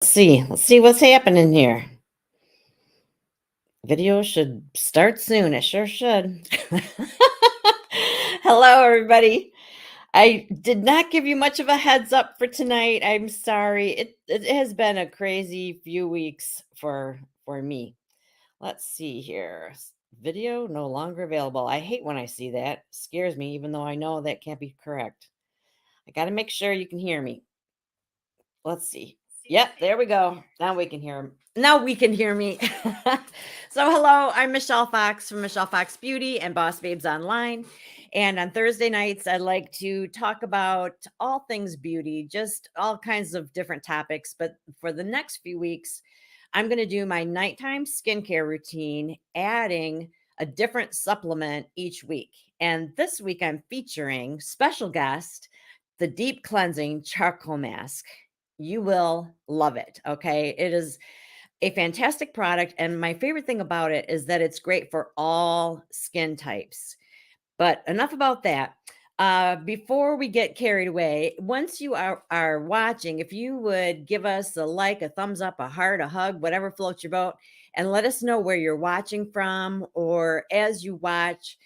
Let's see what's happening here. Video should start soon. It sure should. Hello, everybody. I did not give you much of a heads up for tonight. I'm sorry. It has been a crazy few weeks for me. Let's see here. Video no longer available. I hate when I see that. Scares me, even though I know that can't be correct. I got to make sure you can hear me. Let's see. Yep, there we go. Now we can hear him. Now we can hear me. So, hello, I'm Michelle Fox from Michelle Fox Beauty and Boss Babes Online. And on Thursday nights, I like to talk about all things beauty, just all kinds of different topics. But for the next few weeks, I'm going to do my nighttime skincare routine, adding a different supplement each week. And this week, I'm featuring special guest, the deep cleansing charcoal mask. You will love it. Okay. It is a fantastic product. And my favorite thing about it is that it's great for all skin types. But enough about that. Before we get carried away, once you are watching, if you would give us a like, a thumbs up, a heart, a hug, whatever floats your boat, and let us know where you're watching from, or as you watch,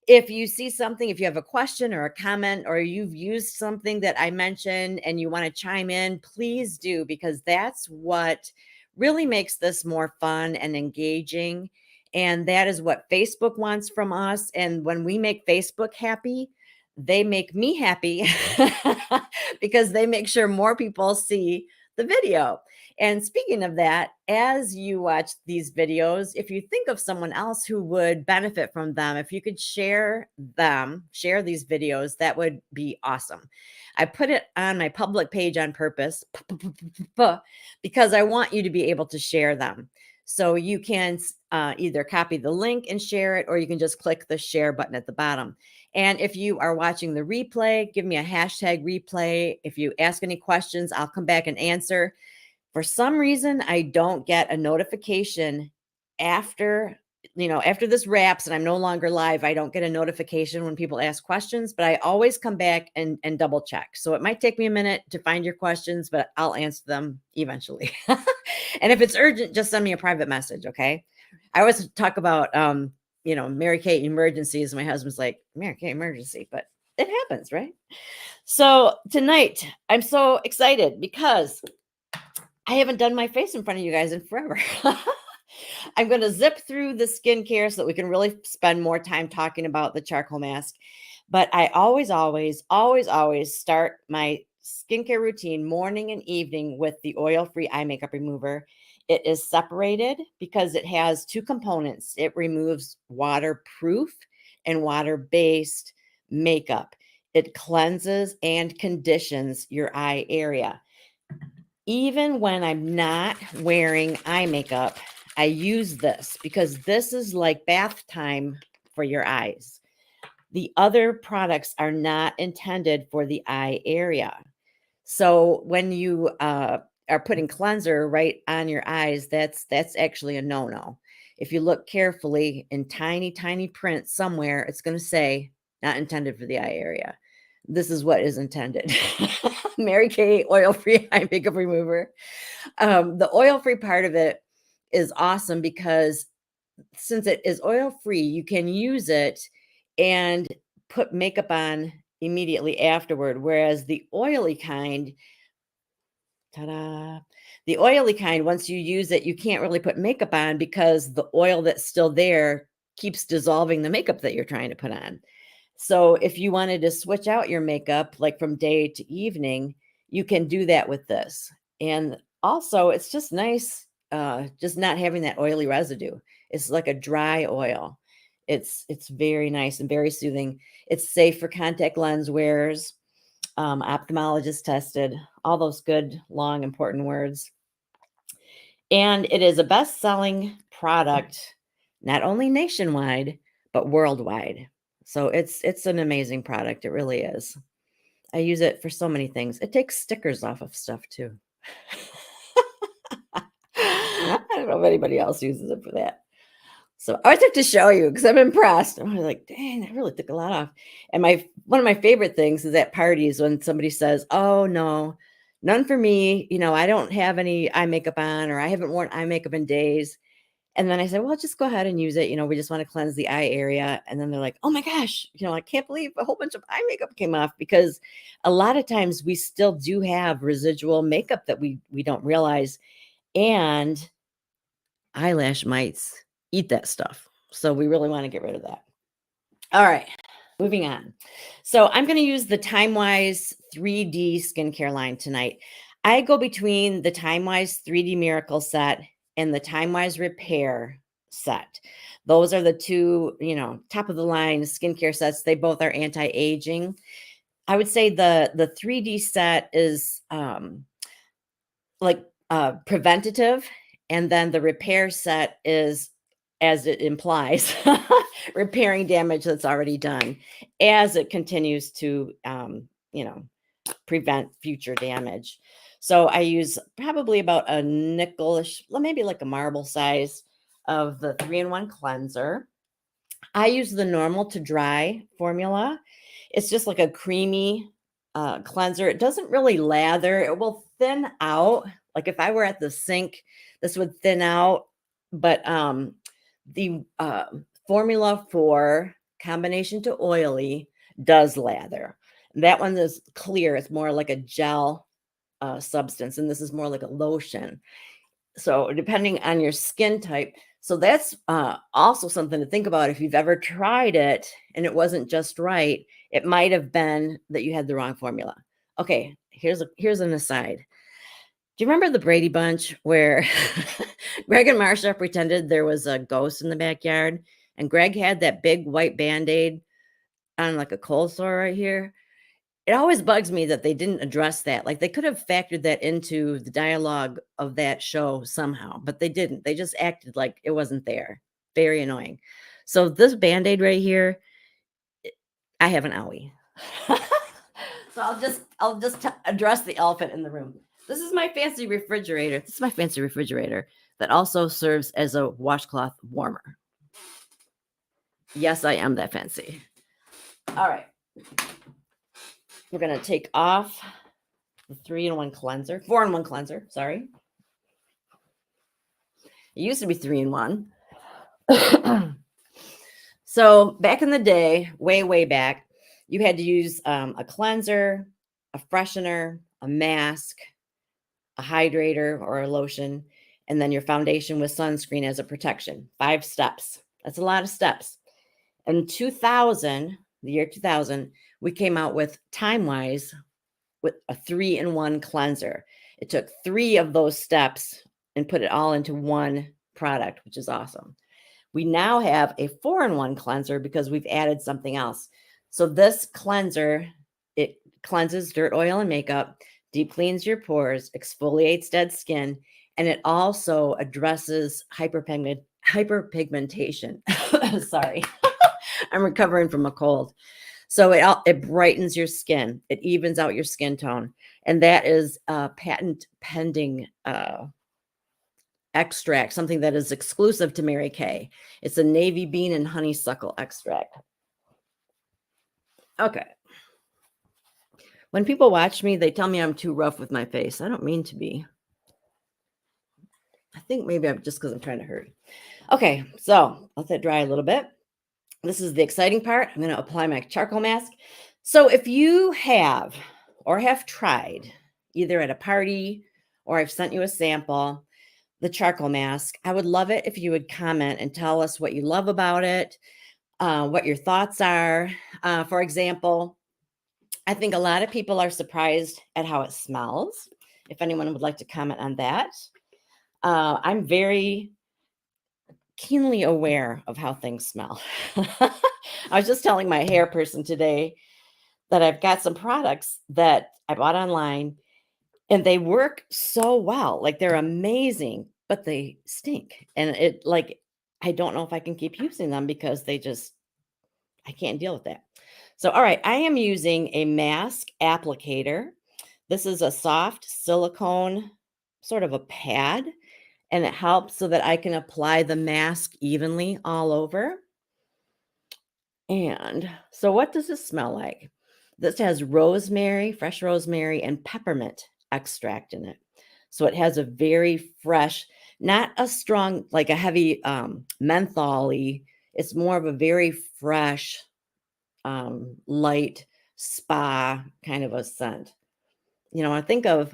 if you see something, if you have a question or a comment, or you've used something that I mentioned and you want to chime in, please do, because that's what really makes this more fun and engaging. And that is what Facebook wants from us. And when we make Facebook happy, they make me happy because they make sure more people see the video. And speaking of that, as you watch these videos, if you think of someone else who would benefit from them, if you could share these videos, that would be awesome. I put it on my public page on purpose because I want you to be able to share them. So you can either copy the link and share it, or you can just click the share button at the bottom. And if you are watching the replay, give me a hashtag replay. If you ask any questions, I'll come back and answer. For some reason, I don't get a notification after, after this wraps and I'm no longer live. I don't get a notification when people ask questions, but I always come back and double check. So it might take me a minute to find your questions, but I'll answer them eventually. And if it's urgent, just send me a private message. Okay. I always talk about, Mary Kate emergencies. My husband's like, Mary Kate emergency, but it happens, right? So tonight, I'm so excited because I haven't done my face in front of you guys in forever. I'm going to zip through the skincare so that we can really spend more time talking about the charcoal mask. But I always start my skincare routine morning and evening with the oil-free eye makeup remover. It is separated because it has two components. It removes waterproof and water-based makeup. It cleanses and conditions your eye area. Even when I'm not wearing eye makeup, I use this because this is like bath time for your eyes. The other products are not intended for the eye area. So when you are putting cleanser right on your eyes, that's actually a no-no. If you look carefully in tiny, tiny print somewhere, it's going to say not intended for the eye area. This is what is intended. Mary Kay oil-free eye makeup remover. The oil-free part of it is awesome because since it is oil-free, you can use it and put makeup on immediately afterward. Whereas the oily kind, the oily kind, once you use it, you can't really put makeup on because the oil that's still there keeps dissolving the makeup that you're trying to put on. So if you wanted to switch out your makeup, like from day to evening, you can do that with this. And also, it's just nice, just not having that oily residue. It's like a dry oil. It's very nice and very soothing. It's safe for contact lens wearers, ophthalmologist tested, all those good, long, important words. And it is a best-selling product, not only nationwide, but worldwide. So it's an amazing product. It really is. I use it for so many things. It takes stickers off of stuff too. I don't know if anybody else uses it for that. So I always have to show you because I'm impressed. I'm like, dang, that really took a lot off. And one of my favorite things is at parties when somebody says, "Oh no, None for me. I don't have any eye makeup on, or I haven't worn eye makeup in days. And then I said, well, just go ahead and use it. We just want to cleanse the eye area. And then they're like, oh my gosh, I can't believe a whole bunch of eye makeup came off, because a lot of times we still do have residual makeup that we don't realize. And eyelash mites eat that stuff. So we really want to get rid of that. All right, moving on. So I'm going to use the TimeWise 3D skincare line tonight. I go between the TimeWise 3D Miracle set and the TimeWise Repair set. Those are the two, top of the line skincare sets. They both are anti-aging. I would say the 3D set is like preventative, and then the repair set is, as it implies, repairing damage that's already done, as it continues to prevent future damage. So I use probably about a nickelish, maybe like a marble size of the 3-in-1 cleanser. I use the normal to dry formula. It's just like a creamy cleanser. It doesn't really lather. It will thin out. Like if I were at the sink, this would thin out. But the formula for combination to oily does lather. That one is clear. It's more like a gel substance, and this is more like a lotion. So depending on your skin type. So that's also something to think about. If you've ever tried it and it wasn't just right, it might have been that you had the wrong formula. Okay, here's an aside. Do you remember the Brady Bunch where Greg and Marsha pretended there was a ghost in the backyard, and Greg had that big white Band-Aid on like a cold sore right here? It always bugs me that they didn't address that. Like, they could have factored that into the dialogue of that show somehow, but they didn't. They just acted like it wasn't there. Very annoying. So this Band-Aid right here, I have an owie. So I'll just address the elephant in the room. This is my fancy refrigerator. This is my fancy refrigerator that also serves as a washcloth warmer. Yes, I am that fancy. All right. We're going to take off the 3-in-1 cleanser, 4-in-1 cleanser, sorry. It used to be 3-in-1. So back in the day, way back, you had to use a cleanser, a freshener, a mask, a hydrator or a lotion, and then your foundation with sunscreen as a protection. 5 steps. That's a lot of steps. In 2000, the year 2000, we came out with TimeWise with a 3-in-1 cleanser. It took 3 of those steps and put it all into one product, which is awesome. We now have a 4-in-1 cleanser because we've added something else. So this cleanser, it cleanses dirt, oil, and makeup, deep cleans your pores, exfoliates dead skin, and it also addresses hyperpigmentation. Sorry, I'm recovering from a cold. So it brightens your skin. It evens out your skin tone. And that is a patent pending extract, something that is exclusive to Mary Kay. It's a navy bean and honeysuckle extract. Okay. When people watch me, they tell me I'm too rough with my face. I don't mean to be. I think maybe I'm just because I'm trying to hurry. Okay, so let that dry a little bit. This is the exciting part. I'm going to apply my charcoal mask. So if you have or have tried either at a party or I've sent you a sample, the charcoal mask, I would love it if you would comment and tell us what you love about it, what your thoughts are. For example, I think a lot of people are surprised at how it smells. If anyone would like to comment on that. I'm very keenly aware of how things smell. I was just telling my hair person today that I've got some products that I bought online and they work so well. Like, they're amazing, but they stink. And I don't know if I can keep using them because I can't deal with that. So, all right, I am using a mask applicator. This is a soft silicone, sort of a pad, and it helps so that I can apply the mask evenly all over. And so what does this smell like? This has rosemary, fresh rosemary, and peppermint extract in it. So it has a very fresh, not a strong, like a heavy menthol-y. It's more of a very fresh, light spa kind of a scent. I think of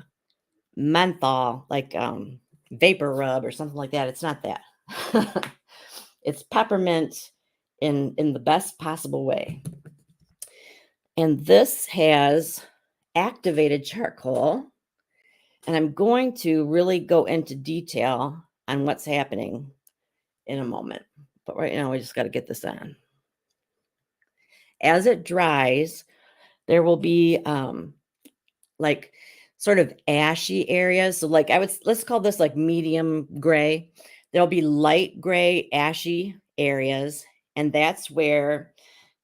menthol, like vapor rub or something like that. It's not that. It's peppermint in the best possible way. And this has activated charcoal. And I'm going to really go into detail on what's happening in a moment. But right now, we just got to get this on. As it dries, there will be like sort of ashy areas. So like let's call this like medium gray. There'll be light gray, ashy areas. And that's where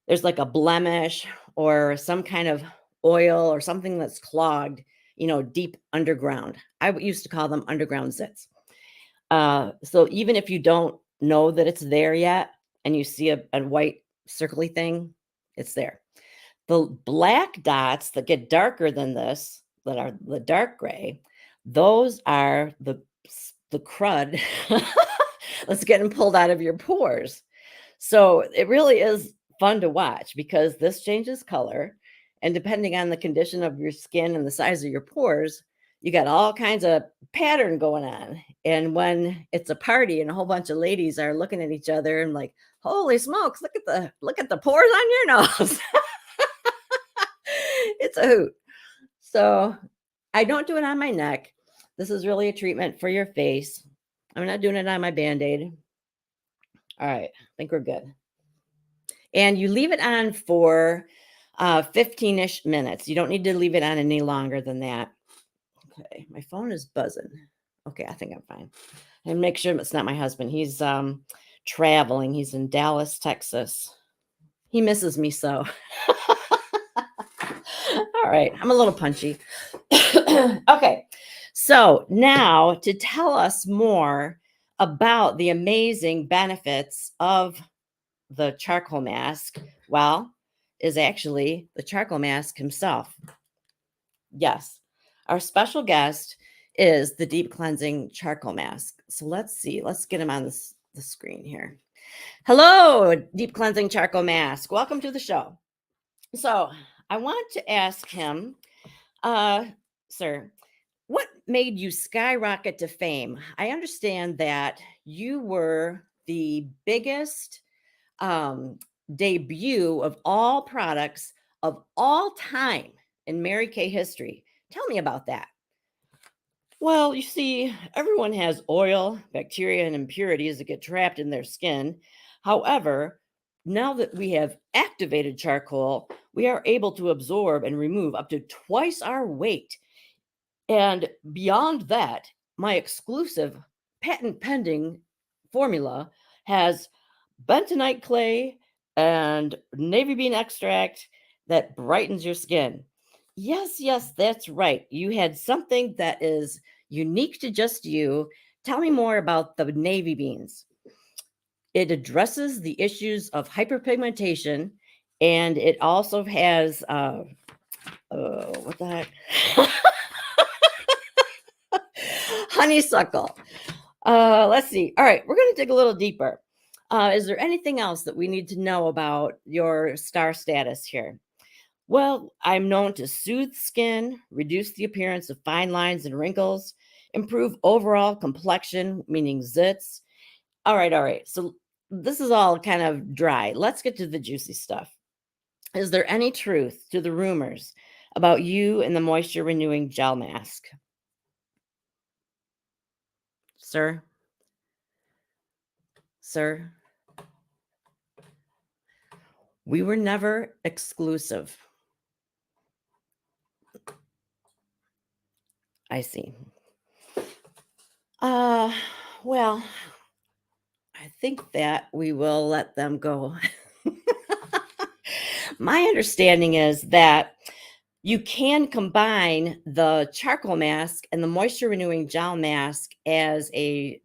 there's like a blemish or some kind of oil or something that's clogged, deep underground. I used to call them underground zits. So even if you don't know that it's there yet and you see a white circly thing, it's there. The black dots that get darker than this, that are the dark gray, those are the crud that's getting pulled out of your pores. So it really is fun to watch because this changes color. And depending on the condition of your skin and the size of your pores, you got all kinds of pattern going on. And when it's a party and a whole bunch of ladies are looking at each other and like, holy smokes, look at the pores on your nose. It's a hoot. So I don't do it on my neck. This is really a treatment for your face. I'm not doing it on my Band-Aid. All right, I think we're good. And you leave it on for 15-ish minutes. You don't need to leave it on any longer than that. Okay, my phone is buzzing. Okay, I think I'm fine. And make sure it's not my husband. He's traveling. He's in Dallas, Texas. He misses me so. All right, I'm a little punchy. Okay, so now to tell us more about the amazing benefits of the charcoal mask, is actually the charcoal mask himself. Yes, our special guest is the deep cleansing charcoal mask. So let's see. Let's get him on the screen here. Hello, deep cleansing charcoal mask. Welcome to the show. So I want to ask him, sir, what made you skyrocket to fame? I understand that you were the biggest debut of all products of all time in Mary Kay history. Tell me about that. Well, you see, everyone has oil, bacteria, and impurities that get trapped in their skin. However, now that we have activated charcoal, we are able to absorb and remove up to twice our weight. And beyond that, my exclusive patent pending formula has bentonite clay and navy bean extract that brightens your skin. Yes, that's right. You had something that is unique to just you. Tell me more about the navy beans. It addresses the issues of hyperpigmentation, and it also has what the heck? Honeysuckle. Let's see. All right, we're going to dig a little deeper. Is there anything else that we need to know about your star status here? Well, I'm known to soothe skin, reduce the appearance of fine lines and wrinkles, improve overall complexion, meaning zits. All right. So this is all kind of dry. Let's get to the juicy stuff. Is there any truth to the rumors about you and the moisture renewing gel mask? Sir? We were never exclusive. I see. Well, I think that we will let them go. My understanding is that you can combine the charcoal mask and the moisture renewing gel mask as a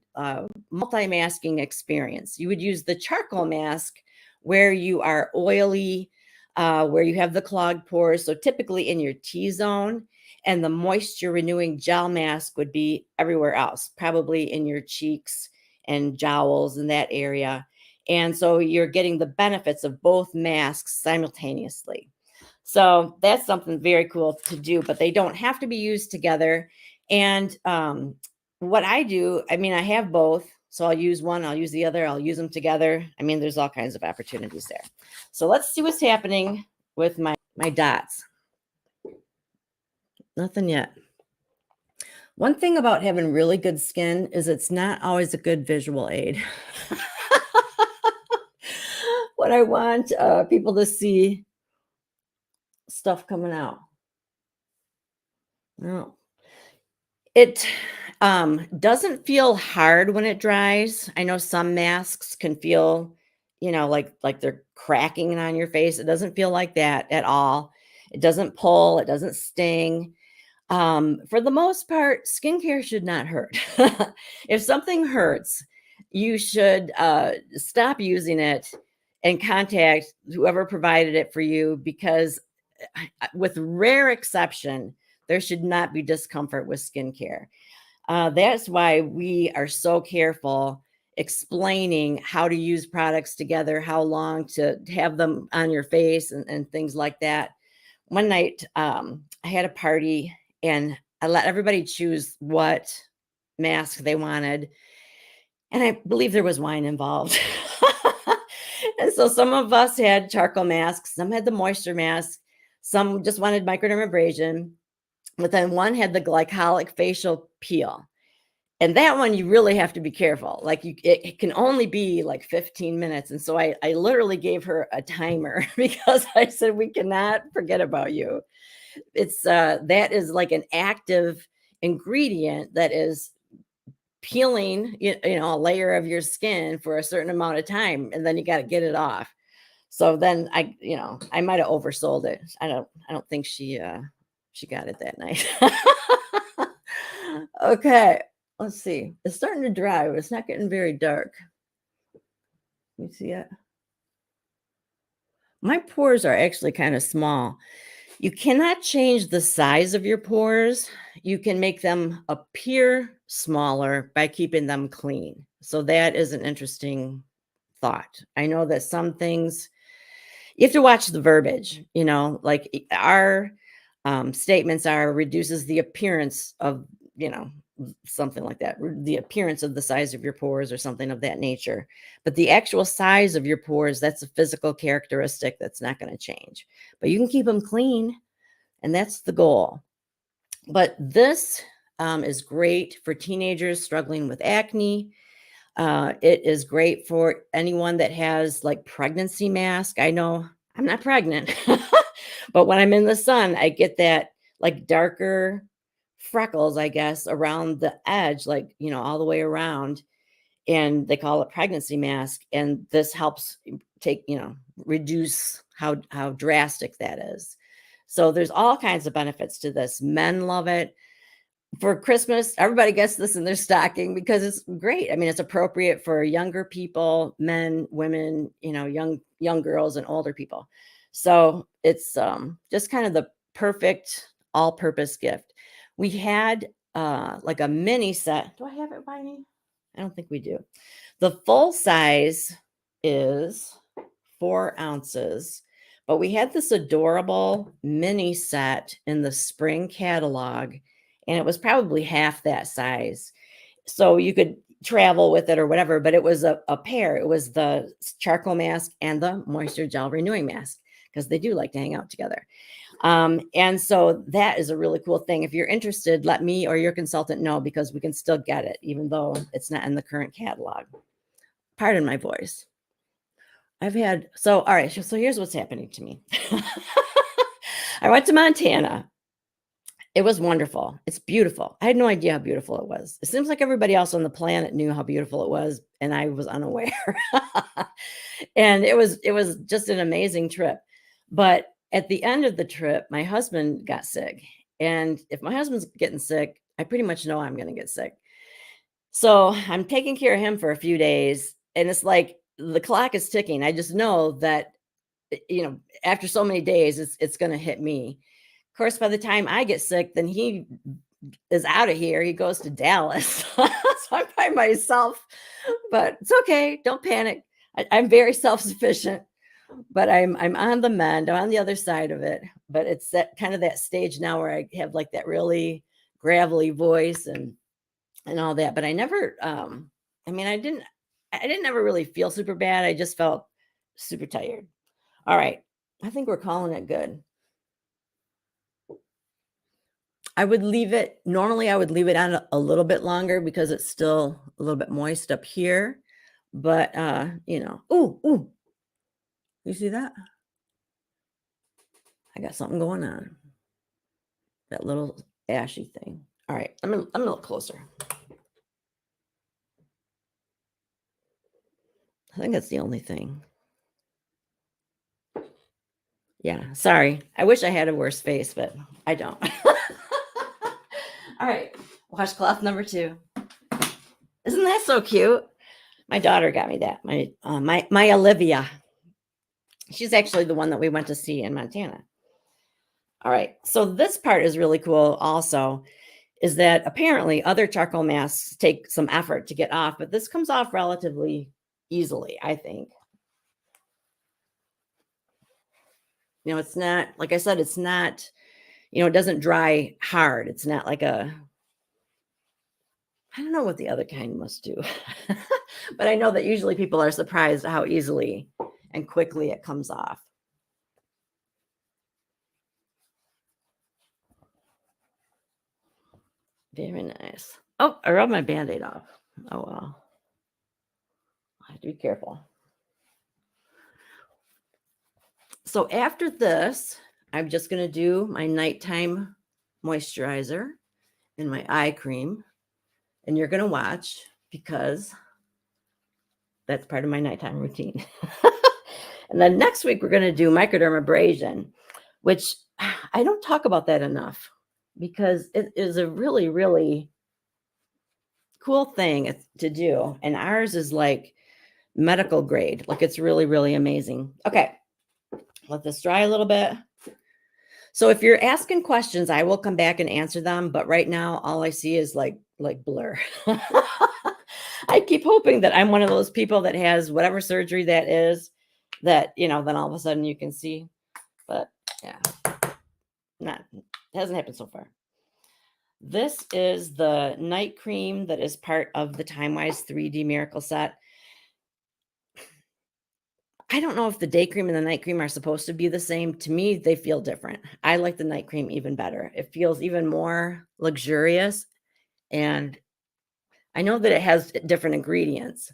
multi-masking experience. You would use the charcoal mask where you are oily, where you have the clogged pores, so typically in your T-zone. and the moisture renewing gel mask would be everywhere else, probably in your cheeks and jowls in that area. And so you're getting the benefits of both masks simultaneously. So that's something very cool to do, but they don't have to be used together. And what I do, I mean, I have both. So I'll use one, I'll use the other, I'll use them together. I mean, there's all kinds of opportunities there. So let's see what's happening with my dots. Nothing yet. One thing about having really good skin is it's not always a good visual aid. What I want people to see stuff coming out. No. It doesn't feel hard when it dries. I know some masks can feel, like they're cracking on your face. It doesn't feel like that at all. It doesn't pull, it doesn't sting. For the most part, skincare should not hurt. If something hurts, you should stop using it and contact whoever provided it for you, because with rare exception, there should not be discomfort with skincare. That's why we are so careful explaining how to use products together, how long to have them on your face, and things like that. One night, I had a party and I let everybody choose what mask they wanted. And I believe there was wine involved. And so some of us had charcoal masks, some had the moisture mask, some just wanted microdermabrasion, but then one had the glycolic facial peel. And that one, you really have to be careful. Like it can only be like 15 minutes. And so I literally gave her a timer because I said, we cannot forget about you. It's that is like an active ingredient that is peeling, a layer of your skin for a certain amount of time, and then you got to get it off. So then I might have oversold it. I don't think she got it that night. Okay, let's see. It's starting to dry, but it's not getting very dark. You see it? My pores are actually kind of small. You cannot change the size of your pores. You can make them appear smaller by keeping them clean. So that is an interesting thought. I know that some things you have to watch the verbiage, like our statements are reduces the appearance of, something like that, the appearance of the size of your pores or something of that nature. But the actual size of your pores, that's a physical characteristic that's not going to change. But you can keep them clean, and that's the goal. But this is great for teenagers struggling with acne. It is great for anyone that has like pregnancy mask. I know I'm not pregnant, but when I'm in the sun, I get that like darker freckles, I guess, around the edge, like, all the way around. And they call it pregnancy mask. And this helps take, reduce how drastic that is. So there's all kinds of benefits to this. Men love it. For Christmas, everybody gets this in their stocking because it's great. I mean, it's appropriate for younger people, men, women, young girls and older people. So it's just kind of the perfect all-purpose gift. We had like a mini set. Do I have it by me? I don't think we do. The full size is 4 ounces, but we had this adorable mini set in the spring catalog, and it was probably half that size. So you could travel with it or whatever, but it was a pair. It was the charcoal mask and the moisture gel renewing mask, because they do like to hang out together. And so that is a really cool thing. If you're interested, let me or your consultant know, because we can still get it, even though it's not in the current catalog. Pardon my voice. All right. So here's what's happening to me. I went to Montana. It was wonderful. It's beautiful. I had no idea how beautiful it was. It seems like everybody else on the planet knew how beautiful it was, and I was unaware. And it was just an amazing trip. But at the end of the trip, my husband got sick. And if my husband's getting sick, I pretty much know I'm going to get sick. So I'm taking care of him for a few days. And it's like the clock is ticking. I just know that, after so many days, it's going to hit me. course, by the time I get sick, then he is out of here. He goes to Dallas. So I'm by myself, but it's okay. Don't panic. I'm very self-sufficient, but I'm on the mend. I'm on the other side of it. But it's that kind of that stage now where I have like that really gravelly voice and all that. But I never I mean I didn't ever really feel super bad. I just felt super tired. All right. I think we're calling it good. I would leave it normally, I would leave it on a little bit longer because it's still a little bit moist up here, but, ooh, ooh, you see that? I got something going on, that little ashy thing. Alright, let me look closer. I think that's the only thing. Yeah, sorry. I wish I had a worse face, but I don't. Alright, washcloth number 2. Isn't that so cute? My daughter got me that, my Olivia. She's actually the one that we went to see in Montana. All right. So this part is really cool also, is that apparently other charcoal masks take some effort to get off, but this comes off relatively easily, I think. It's not, like I said, it's not, it doesn't dry hard. It's not like I don't know what the other kind must do. But I know that usually people are surprised at how easily and quickly it comes off. Very nice. Oh, I rubbed my Band-Aid off. Oh, well. I have to be careful. So after this, I'm just going to do my nighttime moisturizer and my eye cream. And you're going to watch because that's part of my nighttime routine. And then next week, we're going to do microdermabrasion, which I don't talk about that enough because it is a really, really cool thing to do. And ours is like medical grade. Like it's really, really amazing. Okay. Let this dry a little bit. So if you're asking questions, I will come back and answer them. But right now, all I see is like blur. I keep hoping that I'm one of those people that has whatever surgery that is, that then all of a sudden you can see. But yeah, it hasn't happened so far. This is the night cream that is part of the TimeWise 3D Miracle Set. I don't know if the day cream and the night cream are supposed to be the same. To me, they feel different. I like the night cream even better. It feels even more luxurious. And I know that it has different ingredients.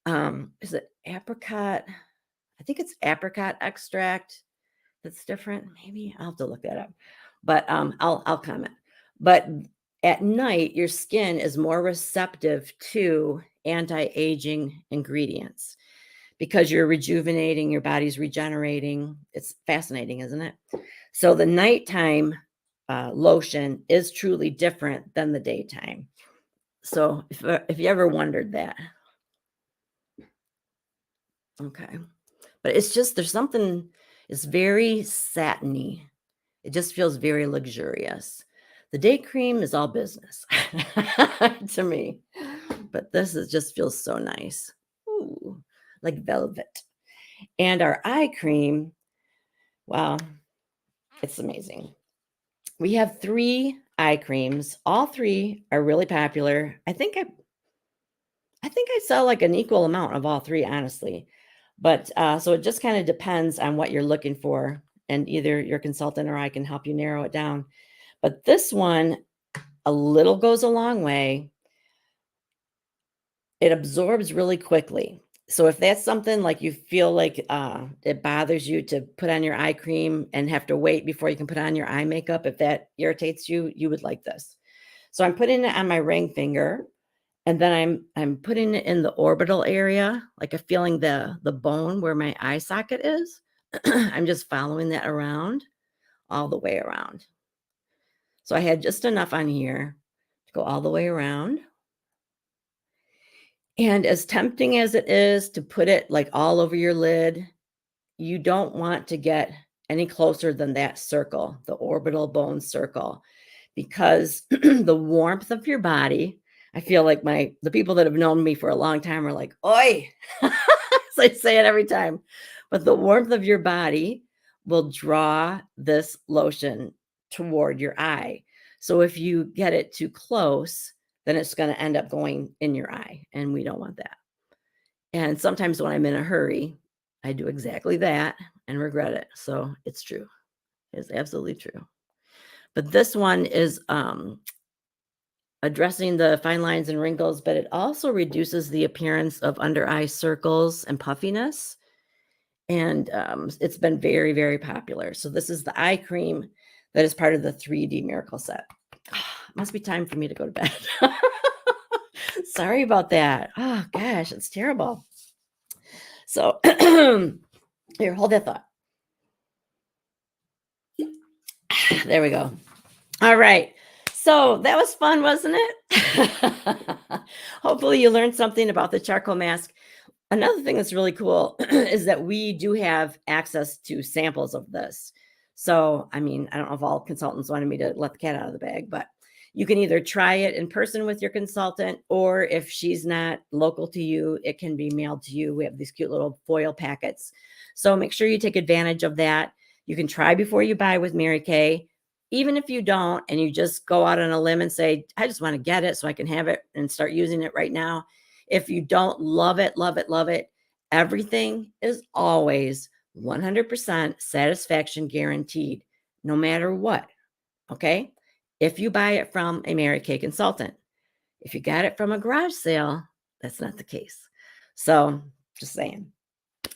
Is it apricot? I think it's apricot extract that's different. Maybe I'll have to look that up. But I'll comment. But at night, your skin is more receptive to anti-aging ingredients, because you're rejuvenating, your body's regenerating. It's fascinating, isn't it? So the nighttime lotion is truly different than the daytime. So if you ever wondered that. Okay. But it's just, there's something, it's very satiny. It just feels very luxurious. The day cream is all business to me, but just feels so nice. Ooh, like velvet. And our eye cream, wow, it's amazing. We have 3 eye creams. All 3 are really popular. I think I sell like an equal amount of all 3, honestly. But so it just kind of depends on what you're looking for, and either your consultant or I can help you narrow it down. But this one, a little goes a long way. It absorbs really quickly. So if that's something like you feel like it bothers you to put on your eye cream and have to wait before you can put on your eye makeup, if that irritates you, you would like this. So I'm putting it on my ring finger, and then I'm putting it in the orbital area, like I'm feeling the bone where my eye socket is. I'm just following that around, all the way around. So I had just enough on here to go all the way around. And as tempting as it is to put it like all over your lid, you don't want to get any closer than that circle, the orbital bone circle, because the warmth of your body, I feel like the people that have known me for a long time are like, "Oi." So I say it every time. But the warmth of your body will draw this lotion toward your eye. So if you get it too close, then it's going to end up going in your eye, and we don't want that. And sometimes when I'm in a hurry, I do exactly that and regret it. So it's true. It's absolutely true. But this one is addressing the fine lines and wrinkles, but it also reduces the appearance of under eye circles and puffiness. And it's been very, very popular. So this is the eye cream that is part of the 3D miracle set. Must be time for me to go to bed. Sorry about that. Oh gosh, it's terrible. So here, hold that thought. There we go. All right. So that was fun, wasn't it? Hopefully you learned something about the charcoal mask. Another thing that's really cool is that we do have access to samples of this. So, I mean, I don't know if all consultants wanted me to let the cat out of the bag, but you can either try it in person with your consultant, or if she's not local to you, it can be mailed to you. We have these cute little foil packets. So make sure you take advantage of that. You can try before you buy with Mary Kay. Even if you don't, and you just go out on a limb and say, I just want to get it so I can have it and start using it right now. If you don't love it, love it, love it, everything is always 100% satisfaction guaranteed, no matter what. Okay. If you buy it from a Mary Kay consultant, if you got it from a garage sale, that's not the case. So just saying.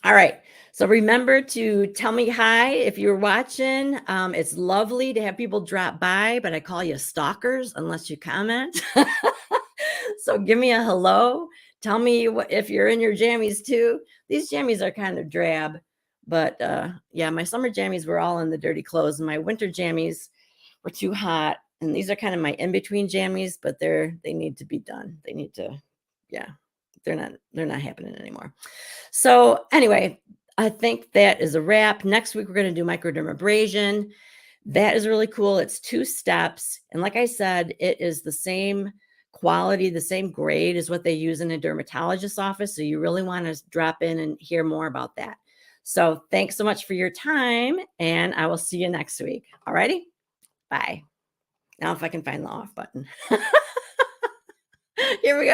All right. So remember to tell me hi if you're watching. It's lovely to have people drop by, but I call you stalkers unless you comment. So give me a hello. Tell me if you're in your jammies too. These jammies are kind of drab, but yeah, my summer jammies were all in the dirty clothes, and my winter jammies were too hot. And these are kind of my in-between jammies, but they need to be done. They need to, yeah, they're not happening anymore. So anyway, I think that is a wrap. Next week, we're going to do microdermabrasion. That is really cool. It's 2 steps. And like I said, it is the same quality, the same grade as what they use in a dermatologist's office. So you really want to drop in and hear more about that. So thanks so much for your time, and I will see you next week. All righty. Bye. Now, if I can find the off button. Here we go.